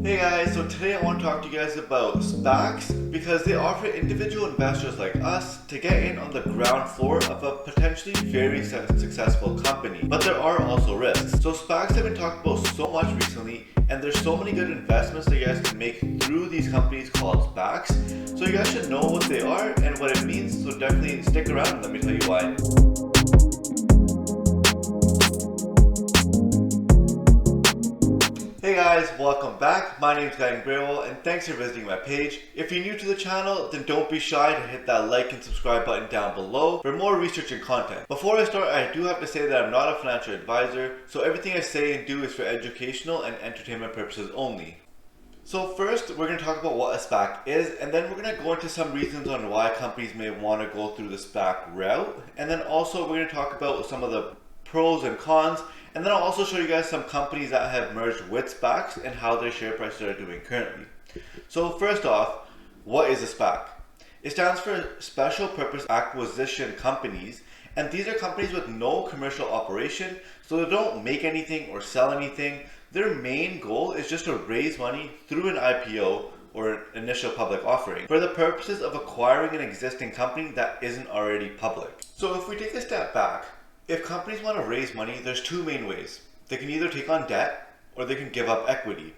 Hey guys, so today I want to talk to you guys about SPACs because they offer individual investors like us to get in on the ground floor of a potentially very successful company. But there are also risks. So SPACs have been talked about so much recently, and there's so many good investments that you guys can make through these companies called SPACs. So you guys should know what they are and what it means, so definitely stick around and let me tell you why. Hey guys, welcome back. My name is Galactic and thanks for visiting my page. If you're new to the channel, then don't be shy to hit that like and subscribe button down below for more research and content. Before I start, I do have to say that I'm not a financial advisor, so everything I say and do is for educational and entertainment purposes only. So first, we're going to talk about what a SPAC is, and then we're going to go into some reasons on why companies may want to go through the SPAC route, and then also we're going to talk about some of the pros and cons, and then I'll also show you guys some companies that have merged with SPACs and how their share prices are doing currently. So first off, what is a SPAC? It stands for Special Purpose Acquisition Companies, and these are companies with no commercial operation, so they don't make anything or sell anything. Their main goal is just to raise money through an IPO or an initial public offering for the purposes of acquiring an existing company that isn't already public. So if we take a step back, if companies want to raise money, there's two main ways. They can either take on debt or they can give up equity.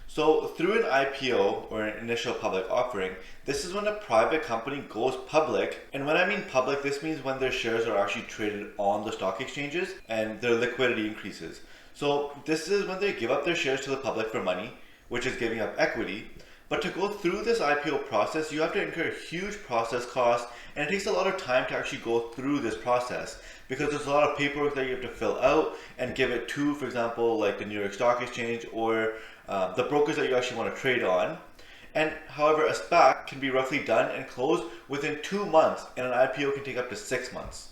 So through an IPO or an initial public offering, this is when a private company goes public. And when I mean public, this means when their shares are actually traded on the stock exchanges and their liquidity increases. So this is when they give up their shares to the public for money, which is giving up equity. But to go through this IPO process, you have to incur huge process costs, and it takes a lot of time to actually go through this process because there's a lot of paperwork that you have to fill out and give it to, for example, like the New York Stock Exchange or the brokers that you actually want to trade on. And however, a SPAC can be roughly done and closed within 2 months, and an IPO can take up to 6 months.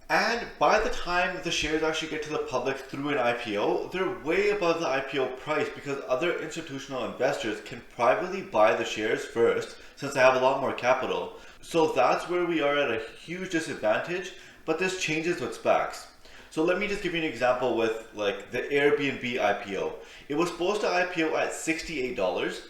And by the time the shares actually get to the public through an IPO, they're way above the IPO price because other institutional investors can privately buy the shares first since they have a lot more capital. So that's where we are at a huge disadvantage, but this changes with SPACs. So let me just give you an example with like the Airbnb IPO. It was supposed to IPO at $68,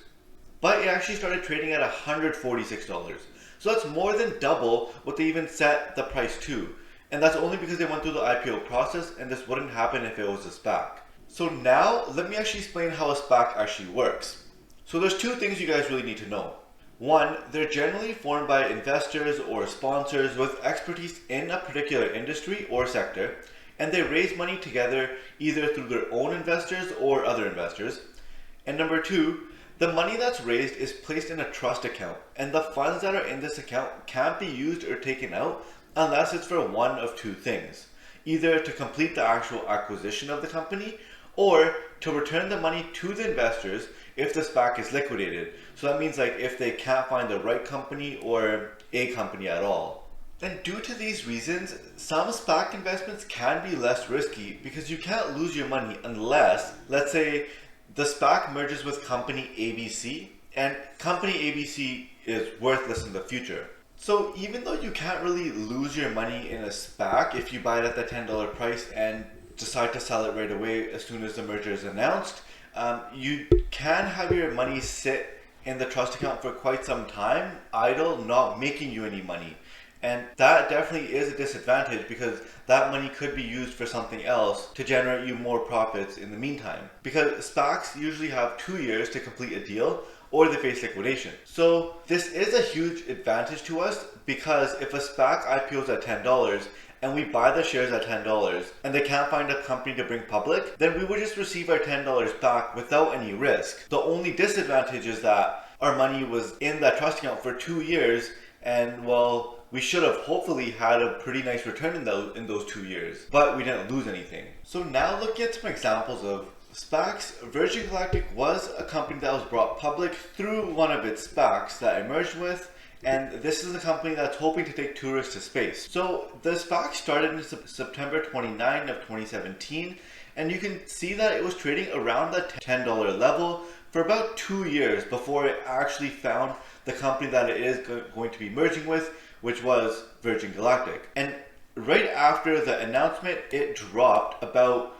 but it actually started trading at $146. So that's more than double what they even set the price to. And that's only because they went through the IPO process, and this wouldn't happen if it was a SPAC. So now, let me actually explain how a SPAC actually works. So there's two things you guys really need to know. One, they're generally formed by investors or sponsors with expertise in a particular industry or sector, and they raise money together either through their own investors or other investors. And number two, the money that's raised is placed in a trust account, and the funds that are in this account can't be used or taken out unless it's for one of two things. Either to complete the actual acquisition of the company or to return the money to the investors if the SPAC is liquidated. So that means like if they can't find the right company or a company at all. And due to these reasons, some SPAC investments can be less risky because you can't lose your money unless, let's say, the SPAC merges with company ABC and company ABC is worthless in the future. So even though you can't really lose your money in a SPAC if you buy it at the $10 price and decide to sell it right away as soon as the merger is announced, you can have your money sit in the trust account for quite some time, idle, not making you any money. And that definitely is a disadvantage because that money could be used for something else to generate you more profits in the meantime. Because SPACs usually have 2 years to complete a deal or they face liquidation. So this is a huge advantage to us because if a SPAC IPOs at $10 and we buy the shares at $10 and they can't find a company to bring public, then we would just receive our $10 back without any risk. The only disadvantage is that our money was in that trust account for 2 years, and well, we should have hopefully had a pretty nice return in those 2 years, but we didn't lose anything. So now looking at some examples of SPACs, Virgin Galactic was a company that was brought public through one of its SPACs that I merged with, and this is a company that's hoping to take tourists to space. So the SPAC started in September 29 of 2017, and you can see that it was trading around the $10 level for about 2 years before it actually found the company that it is going to be merging with, which was Virgin Galactic. And right after the announcement, it dropped about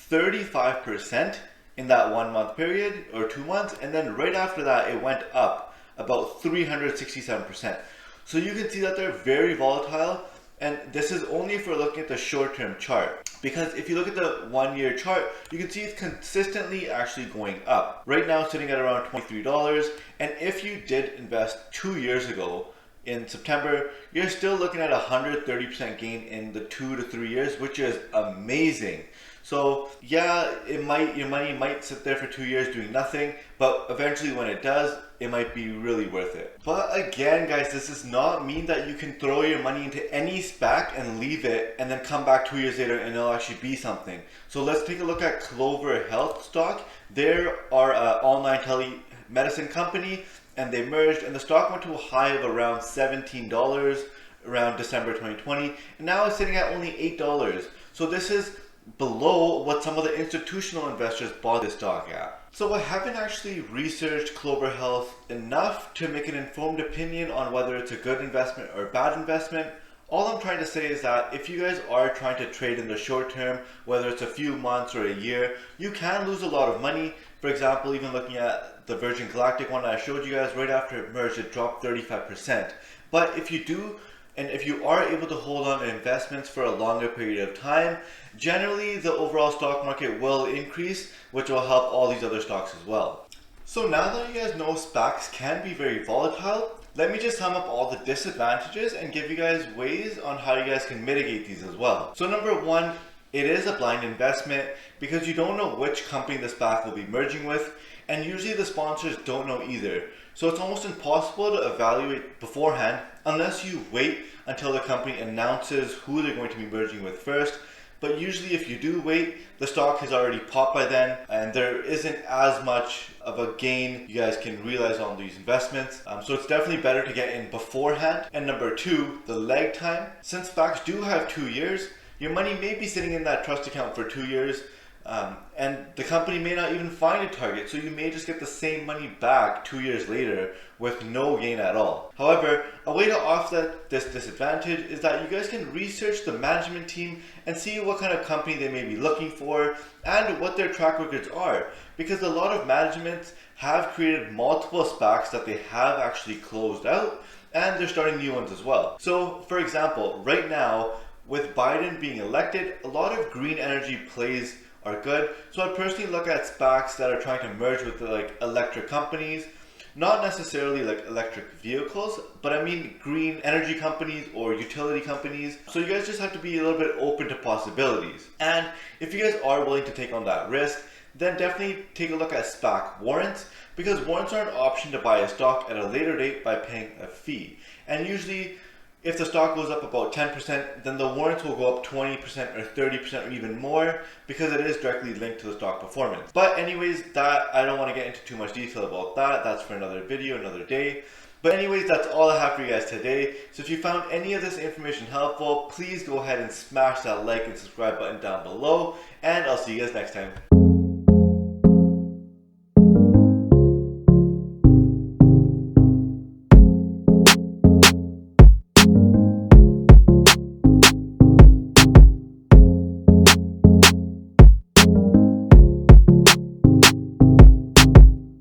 35% in that 1 month period or 2 months, and then right after that it went up about 367%. So you can see that they're very volatile, and this is only if we're looking at the short-term chart. Because if you look at the 1 year chart, you can see it's consistently actually going up. Right now sitting at around $23, and if you did invest 2 years ago in September, you're still looking at 130% gain in the 2 to 3 years, which is amazing. So yeah, your money might sit there for 2 years doing nothing, but eventually when it does, it might be really worth it. But again, guys, this does not mean that you can throw your money into any SPAC and leave it and then come back 2 years later and it'll actually be something. So let's take a look at Clover Health stock. They are an online telemedicine company, and they merged, and the stock went to a high of around $17 around December 2020, and now it's sitting at only $8. So this is below what some of the institutional investors bought this stock at. So I haven't actually researched Clover Health enough to make an informed opinion on whether it's a good investment or a bad investment. All I'm trying to say is that if you guys are trying to trade in the short term, whether it's a few months or a year, you can lose a lot of money. For example, even looking at the Virgin Galactic one I showed you guys, right after it merged, it dropped 35%. But if you do, and if you are able to hold on to investments for a longer period of time, generally the overall stock market will increase, which will help all these other stocks as well. So now that you guys know SPACs can be very volatile, let me just sum up all the disadvantages and give you guys ways on how you guys can mitigate these as well. So number one, it is a blind investment because you don't know which company the SPAC will be merging with, and usually the sponsors don't know either. So it's almost impossible to evaluate beforehand unless you wait until the company announces who they're going to be merging with first. But usually if you do wait, the stock has already popped by then, and there isn't as much of a gain you guys can realize on these investments. So it's definitely better to get in beforehand. And number two, the lag time. Since SPACs do have 2 years, your money may be sitting in that trust account for 2 years, and the company may not even find a target, so you may just get the same money back 2 years later with no gain at all. However, a way to offset this disadvantage is that you guys can research the management team and see what kind of company they may be looking for and what their track records are, because a lot of managements have created multiple SPACs that they have actually closed out, and they're starting new ones as well. So for example, right now with Biden being elected, a lot of green energy plays are good. So I personally look at SPACs that are trying to merge with like electric companies, not necessarily like electric vehicles, but I mean green energy companies or utility companies. So you guys just have to be a little bit open to possibilities. And if you guys are willing to take on that risk, then definitely take a look at SPAC warrants, because warrants are an option to buy a stock at a later date by paying a fee. And usually if the stock goes up about 10%, then the warrants will go up 20% or 30% or even more, because it is directly linked to the stock performance. But anyways, that I don't want to get into too much detail about that. That's for another video, another day. But anyways, that's all I have for you guys today. So if you found any of this information helpful, please go ahead and smash that like and subscribe button down below, and I'll see you guys next time.